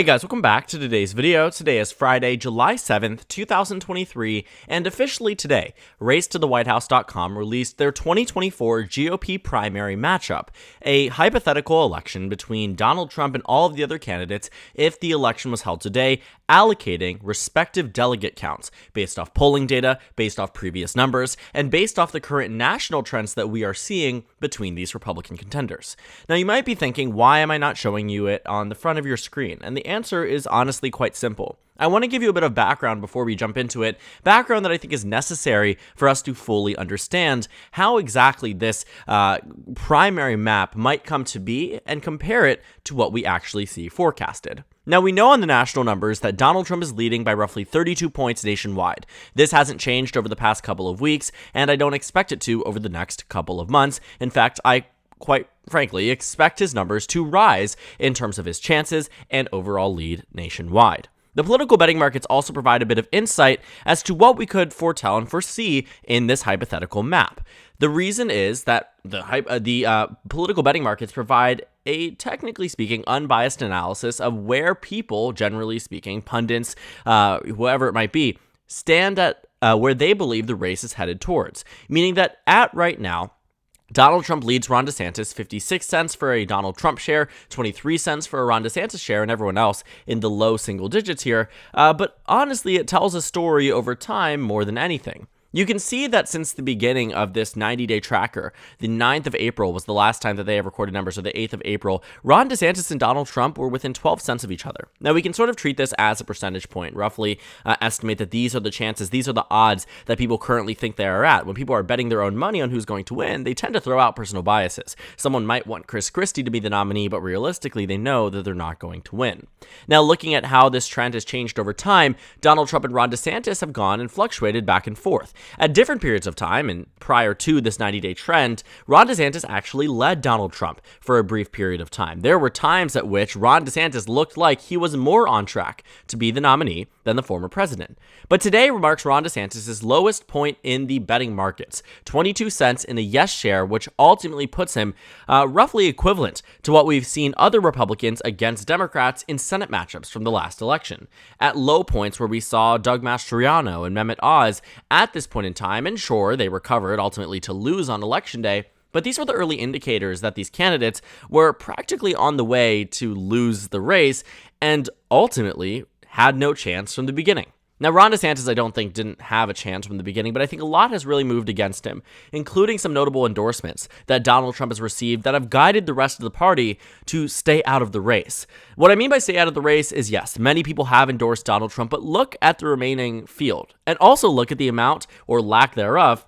Hey guys, welcome back to today's video. Today is Friday, July 7th, 2023, and officially today, racetothewhitehouse.com released their 2024 GOP primary matchup, a hypothetical election between Donald Trump and all of the other candidates if the election was held today, allocating respective delegate counts based off polling data, based off previous numbers, and based off the current national trends that we are seeing between these Republican contenders. Now, you might be thinking, why am I not showing you it on the front of your screen? And the answer is honestly quite simple. I want to give you a bit of background before we jump into it, background that I think is necessary for us to fully understand how exactly this primary map might come to be and compare it to what we actually see forecasted. Now, we know on the national numbers that Donald Trump is leading by roughly 32 points nationwide. This hasn't changed over the past couple of weeks, and I don't expect it to over the next couple of months. In fact, I quite frankly expect his numbers to rise in terms of his chances and overall lead nationwide. The political betting markets also provide a bit of insight as to what we could foretell and foresee in this hypothetical map. The reason is that the political betting markets provide a, technically speaking, unbiased analysis of where people, generally speaking, pundits, whoever it might be, stand at where they believe the race is headed towards. Meaning that at right now, Donald Trump leads Ron DeSantis 56 cents for a Donald Trump share, 23 cents for a Ron DeSantis share, and everyone else in the low single digits here. But honestly, it tells a story over time more than anything. You can see that since the beginning of this 90-day tracker, the 9th of April was the last time that they have recorded numbers, or the 8th of April, Ron DeSantis and Donald Trump were within 12 cents of each other. Now, we can sort of treat this as a percentage point, roughly estimate that these are the chances, these are the odds that people currently think they are at. When people are betting their own money on who's going to win, they tend to throw out personal biases. Someone might want Chris Christie to be the nominee, but realistically, they know that they're not going to win. Now, looking at how this trend has changed over time, Donald Trump and Ron DeSantis have gone and fluctuated back and forth. At different periods of time, and prior to this 90-day trend, Ron DeSantis actually led Donald Trump for a brief period of time. There were times at which Ron DeSantis looked like he was more on track to be the nominee than the former president. But today marks Ron DeSantis' lowest point in the betting markets, 22 cents in a yes share, which ultimately puts him roughly equivalent to what we've seen other Republicans against Democrats in Senate matchups from the last election. At low points where we saw Doug Mastriano and Mehmet Oz at this point in time, and sure, they recovered ultimately to lose on election day, but these were the early indicators that these candidates were practically on the way to lose the race and ultimately had no chance from the beginning. Now, Ron DeSantis, I don't think, didn't have a chance from the beginning, but I think a lot has really moved against him, including some notable endorsements that Donald Trump has received that have guided the rest of the party to stay out of the race. What I mean by stay out of the race is, yes, many people have endorsed Donald Trump, but look at the remaining field, and also look at the amount, or lack thereof,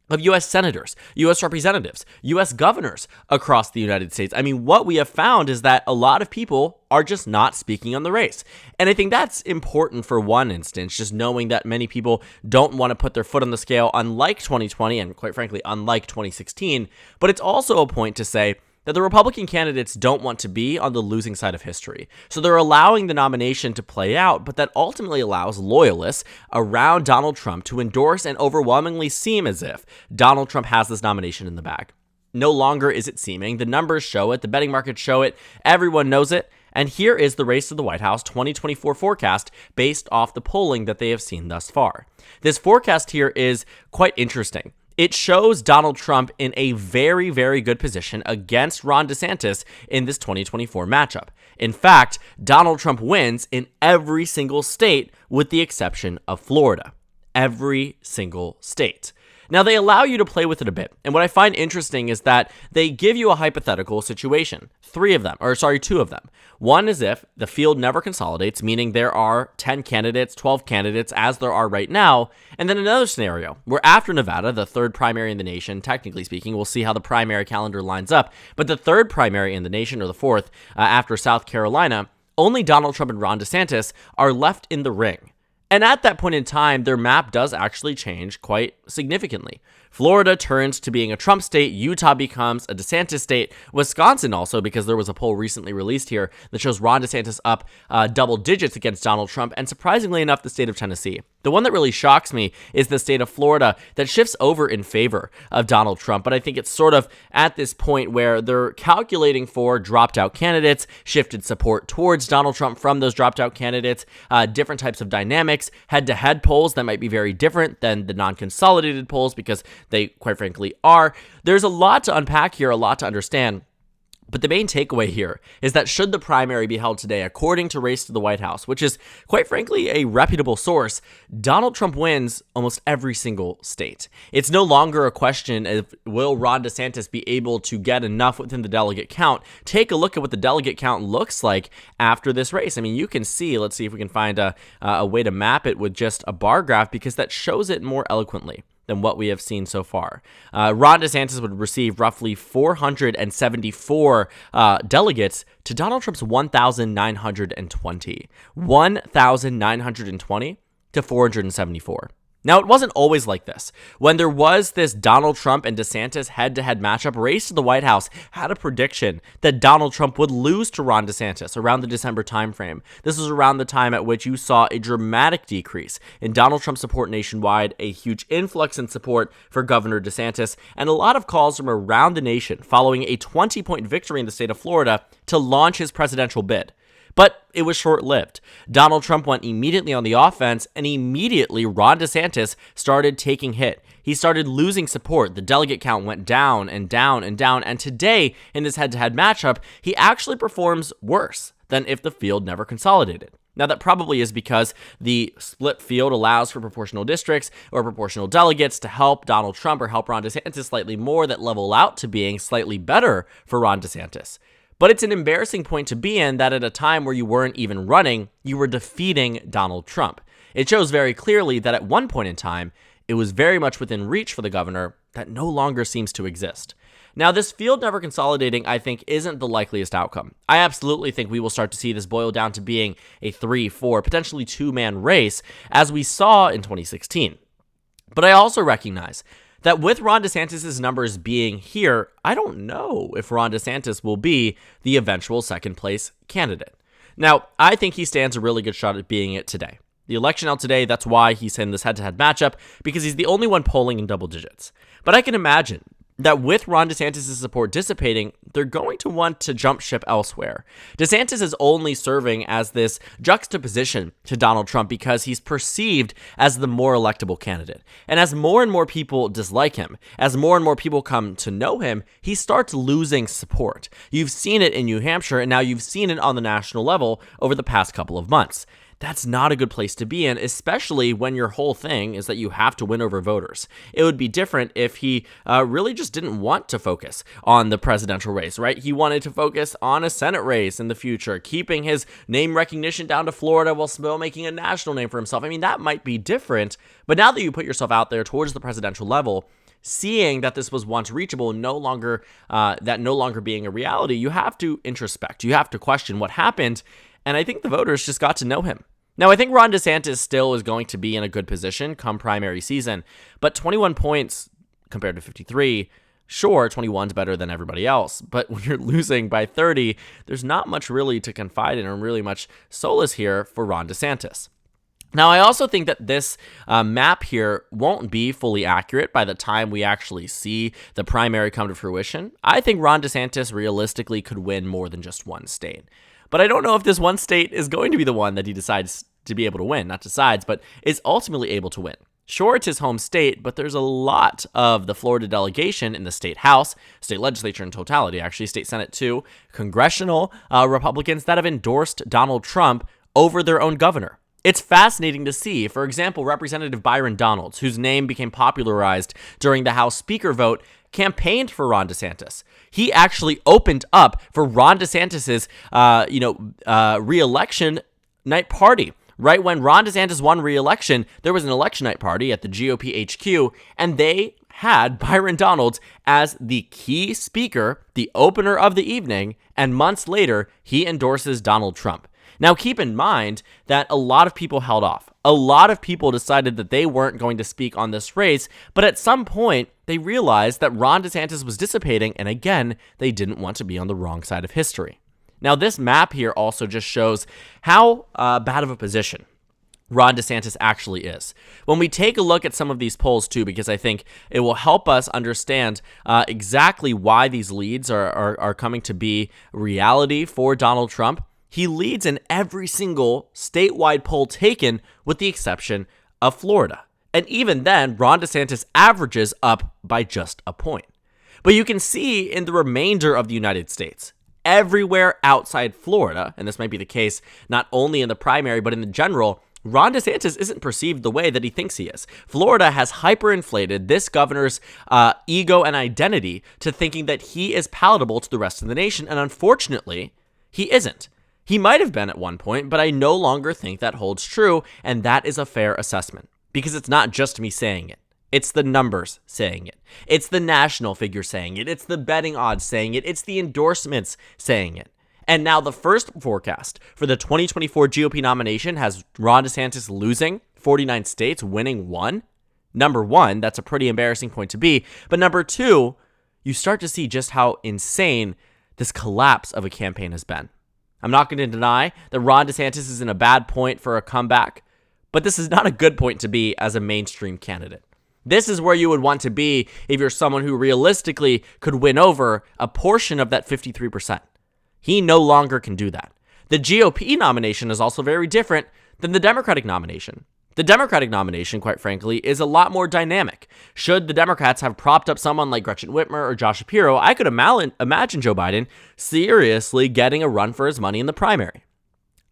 of U.S. senators, U.S. representatives, U.S. governors across the United States. I mean, what we have found is that a lot of people are just not speaking on the race. And I think that's important for one instance, just knowing that many people don't want to put their foot on the scale, unlike 2020 and quite frankly, unlike 2016. But it's also a point to say that the Republican candidates don't want to be on the losing side of history. So they're allowing the nomination to play out, but that ultimately allows loyalists around Donald Trump to endorse and overwhelmingly seem as if Donald Trump has this nomination in the bag. No longer is it seeming. The numbers show it. The betting markets show it. Everyone knows it. And here is the Race to the White House 2024 forecast based off the polling that they have seen thus far. This forecast here is quite interesting. It shows Donald Trump in a very, very good position against Ron DeSantis in this 2024 matchup. In fact, Donald Trump wins in every single state with the exception of Florida. Every single state. Now, they allow you to play with it a bit, and what I find interesting is that they give you a hypothetical situation. Two of them. One is if the field never consolidates, meaning there are 10 candidates, 12 candidates, as there are right now, and then another scenario where after Nevada, the third primary in the nation, technically speaking, we'll see how the primary calendar lines up, but the third primary in the nation, or the fourth, after South Carolina, only Donald Trump and Ron DeSantis are left in the ring. And at that point in time, their map does actually change quite significantly. Florida turns to being a Trump state. Utah becomes a DeSantis state. Wisconsin also, because there was a poll recently released here that shows Ron DeSantis up double digits against Donald Trump. And surprisingly enough, the state of Tennessee. The one that really shocks me is the state of Florida that shifts over in favor of Donald Trump. But I think it's sort of at this point where they're calculating for dropped out candidates, shifted support towards Donald Trump from those dropped out candidates, different types of dynamics, head-to-head polls that might be very different than the non-consolidated polls because they, quite frankly, are. There's a lot to unpack here, a lot to understand. But the main takeaway here is that should the primary be held today, according to Race to the White House, which is, quite frankly, a reputable source, Donald Trump wins almost every single state. It's no longer a question of will Ron DeSantis be able to get enough within the delegate count. Take a look at what the delegate count looks like after this race. I mean, you can see, let's see if we can find a way to map it with just a bar graph because that shows it more eloquently than what we have seen so far. Ron DeSantis would receive roughly 474 delegates to Donald Trump's 1,920. 1,920 to 474. Now, it wasn't always like this. When there was this Donald Trump and DeSantis head-to-head matchup, Race to the White House had a prediction that Donald Trump would lose to Ron DeSantis around the December timeframe. This was around the time at which you saw a dramatic decrease in Donald Trump support nationwide, a huge influx in support for Governor DeSantis, and a lot of calls from around the nation following a 20-point victory in the state of Florida to launch his presidential bid. But it was short-lived. Donald Trump went immediately on the offense, and immediately Ron DeSantis started taking hit. He started losing support. The delegate count went down and down and down, and today, in this head-to-head matchup, he actually performs worse than if the field never consolidated. Now, that probably is because the split field allows for proportional districts or proportional delegates to help Donald Trump or help Ron DeSantis slightly more that level out to being slightly better for Ron DeSantis. But it's an embarrassing point to be in that at a time where you weren't even running, you were defeating Donald Trump. It shows very clearly that at one point in time, it was very much within reach for the governor that no longer seems to exist. Now, this field never consolidating, I think, isn't the likeliest outcome. I absolutely think we will start to see this boil down to being a 3, 4, potentially 2-man race, as we saw in 2016. But I also recognize that with Ron DeSantis' numbers being here, I don't know if Ron DeSantis will be the eventual second place candidate. Now, I think he stands a really good shot at being it today. The election out today, that's why he's in this head-to-head matchup, because he's the only one polling in double digits. But I can imagine that with Ron DeSantis' support dissipating, they're going to want to jump ship elsewhere. DeSantis is only serving as this juxtaposition to Donald Trump because he's perceived as the more electable candidate. And as more and more people dislike him, as more and more people come to know him, he starts losing support. You've seen it in New Hampshire, and now you've seen it on the national level over the past couple of months. That's not a good place to be in, especially when your whole thing is that you have to win over voters. It would be different if he really just didn't want to focus on the presidential race, right? He wanted to focus on a Senate race in the future, keeping his name recognition down to Florida while still making a national name for himself. I mean, that might be different, but now that you put yourself out there towards the presidential level, seeing that this was once reachable, no longer being a reality, you have to introspect. You have to question what happened, and I think the voters just got to know him. Now, I think Ron DeSantis still is going to be in a good position come primary season, but 21 points compared to 53, sure, 21's better than everybody else, but when you're losing by 30, there's not much really to confide in or really much solace here for Ron DeSantis. Now, I also think that this map here won't be fully accurate by the time we actually see the primary come to fruition. I think Ron DeSantis realistically could win more than just one state. But I don't know if this one state is going to be the one that he decides to be able to win, not decides, but is ultimately able to win. Sure, it's his home state, but there's a lot of the Florida delegation in the state house, state legislature in totality, actually, state senate too, congressional Republicans that have endorsed Donald Trump over their own governor. It's fascinating to see, for example, Representative Byron Donalds, whose name became popularized during the House Speaker vote, campaigned for Ron DeSantis. He actually opened up for Ron DeSantis's, re-election night party. Right when Ron DeSantis won re-election, there was an election night party at the GOP HQ, and they had Byron Donalds as the key speaker, the opener of the evening, and months later, he endorses Donald Trump. Now, keep in mind that a lot of people held off. A lot of people decided that they weren't going to speak on this race, but at some point, they realized that Ron DeSantis was dissipating, and again, they didn't want to be on the wrong side of history. Now, this map here also just shows how bad of a position Ron DeSantis actually is. When we take a look at some of these polls too, because I think it will help us understand exactly why these leads are coming to be reality for Donald Trump, he leads in every single statewide poll taken with the exception of Florida. And even then, Ron DeSantis averages up by just a point. But you can see in the remainder of the United States, everywhere outside Florida, and this might be the case not only in the primary, but in the general, Ron DeSantis isn't perceived the way that he thinks he is. Florida has hyperinflated this governor's ego and identity to thinking that he is palatable to the rest of the nation, and unfortunately, he isn't. He might have been at one point, but I no longer think that holds true, and that is a fair assessment, because it's not just me saying it. It's the numbers saying it. It's the national figure saying it. It's the betting odds saying it. It's the endorsements saying it. And now the first forecast for the 2024 GOP nomination has Ron DeSantis losing 49 states, winning 1. Number 1, that's a pretty embarrassing point to be. But number 2, you start to see just how insane this collapse of a campaign has been. I'm not going to deny that Ron DeSantis is in a bad point for a comeback, but this is not a good point to be as a mainstream candidate. This is where you would want to be if you're someone who realistically could win over a portion of that 53%. He no longer can do that. The GOP nomination is also very different than the Democratic nomination. The Democratic nomination, quite frankly, is a lot more dynamic. Should the Democrats have propped up someone like Gretchen Whitmer or Josh Shapiro, I could imagine Joe Biden seriously getting a run for his money in the primary.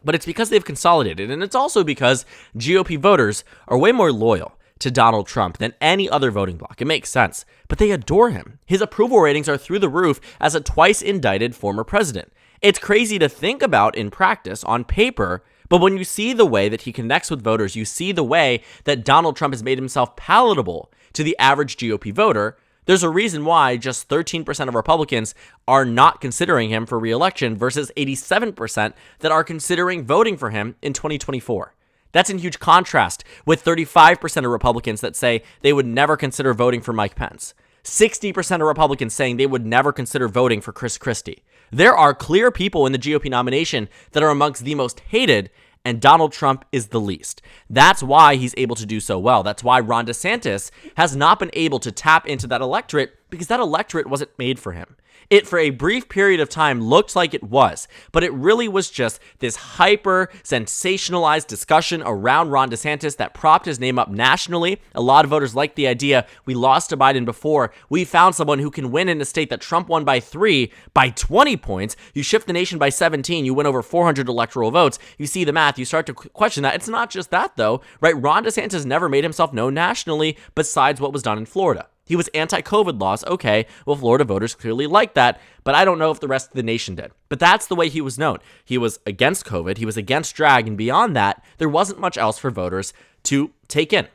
But it's because they've consolidated, and it's also because GOP voters are way more loyal to Donald Trump than any other voting bloc. It makes sense, but they adore him. His approval ratings are through the roof as a twice indicted former president. It's crazy to think about in practice on paper, but when you see the way that he connects with voters, you see the way that Donald Trump has made himself palatable to the average GOP voter, there's a reason why just 13% of Republicans are not considering him for re-election versus 87% that are considering voting for him in 2024. That's in huge contrast with 35% of Republicans that say they would never consider voting for Mike Pence. 60% of Republicans saying they would never consider voting for Chris Christie. There are clear people in the GOP nomination that are amongst the most hated, and Donald Trump is the least. That's why he's able to do so well. That's why Ron DeSantis has not been able to tap into that electorate, because that electorate wasn't made for him. It, for a brief period of time, looked like it was, but it really was just this hyper-sensationalized discussion around Ron DeSantis that propped his name up nationally. A lot of voters liked the idea, we lost to Biden before, we found someone who can win in a state that Trump won by 3, by 20 points, you shift the nation by 17, you win over 400 electoral votes, you see the math, you start to question that. It's not just that, though, right? Ron DeSantis never made himself known nationally besides what was done in Florida. He was anti-COVID laws. Okay, well, Florida voters clearly liked that, but I don't know if the rest of the nation did. But that's the way he was known. He was against COVID. He was against drag. And beyond that, there wasn't much else for voters to take in.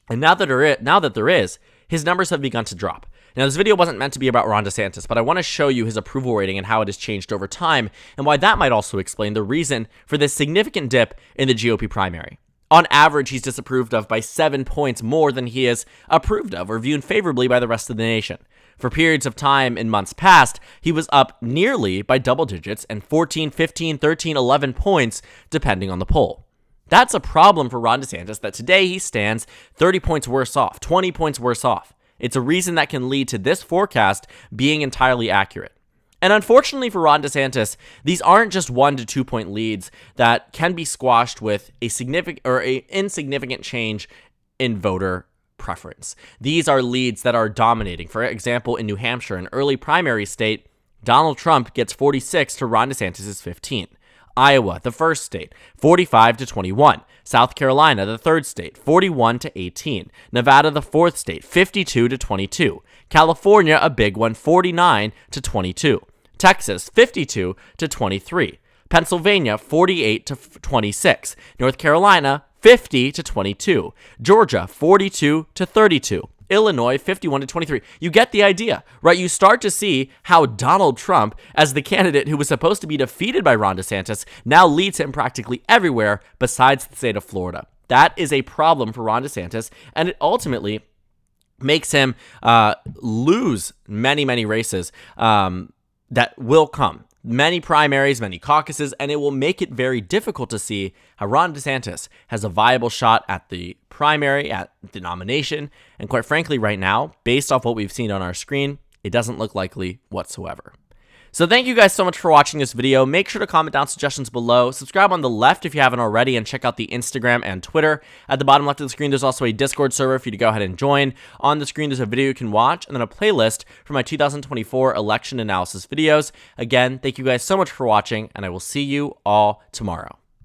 And now that there is, his numbers have begun to drop. Now, this video wasn't meant to be about Ron DeSantis, but I want to show you his approval rating and how it has changed over time, and why that might also explain the reason for this significant dip in the GOP primary. On average, he's disapproved of by 7 points more than he is approved of or viewed favorably by the rest of the nation. For periods of time in months past, he was up nearly by double digits and 14, 15, 13, 11 points, depending on the poll. That's a problem for Ron DeSantis that today he stands 30 points worse off, 20 points worse off. It's a reason that can lead to this forecast being entirely accurate. And unfortunately for Ron DeSantis, these aren't just 1 to 2 point leads that can be squashed with a significant or a insignificant change in voter preference. These are leads that are dominating. For example, in New Hampshire, an early primary state, Donald Trump gets 46 to Ron DeSantis' 15. Iowa, the first state, 45 to 21. South Carolina, the third state, 41 to 18. Nevada, the fourth state, 52 to 22. California, a big one, 49 to 22. Texas, 52 to 23. Pennsylvania, 48 to 26. North Carolina, 50 to 22. Georgia, 42 to 32. Illinois 51-23. You get the idea, right? You start to see how Donald Trump, as the candidate who was supposed to be defeated by Ron DeSantis, now leads him practically everywhere besides the state of Florida. That is a problem for Ron DeSantis, and it ultimately makes him lose many races that will come. Many primaries, many caucuses, and it will make it very difficult to see how Ron DeSantis has a viable shot at the primary, at the nomination. And quite frankly, right now, based off what we've seen on our screen, it doesn't look likely whatsoever. So thank you guys so much for watching this video. Make sure to comment down suggestions below. Subscribe on the left if you haven't already, and check out the Instagram and Twitter. At the bottom left of the screen, there's also a Discord server for you to go ahead and join. On the screen, there's a video you can watch, and then a playlist for my 2024 election analysis videos. Again, thank you guys so much for watching, and I will see you all tomorrow.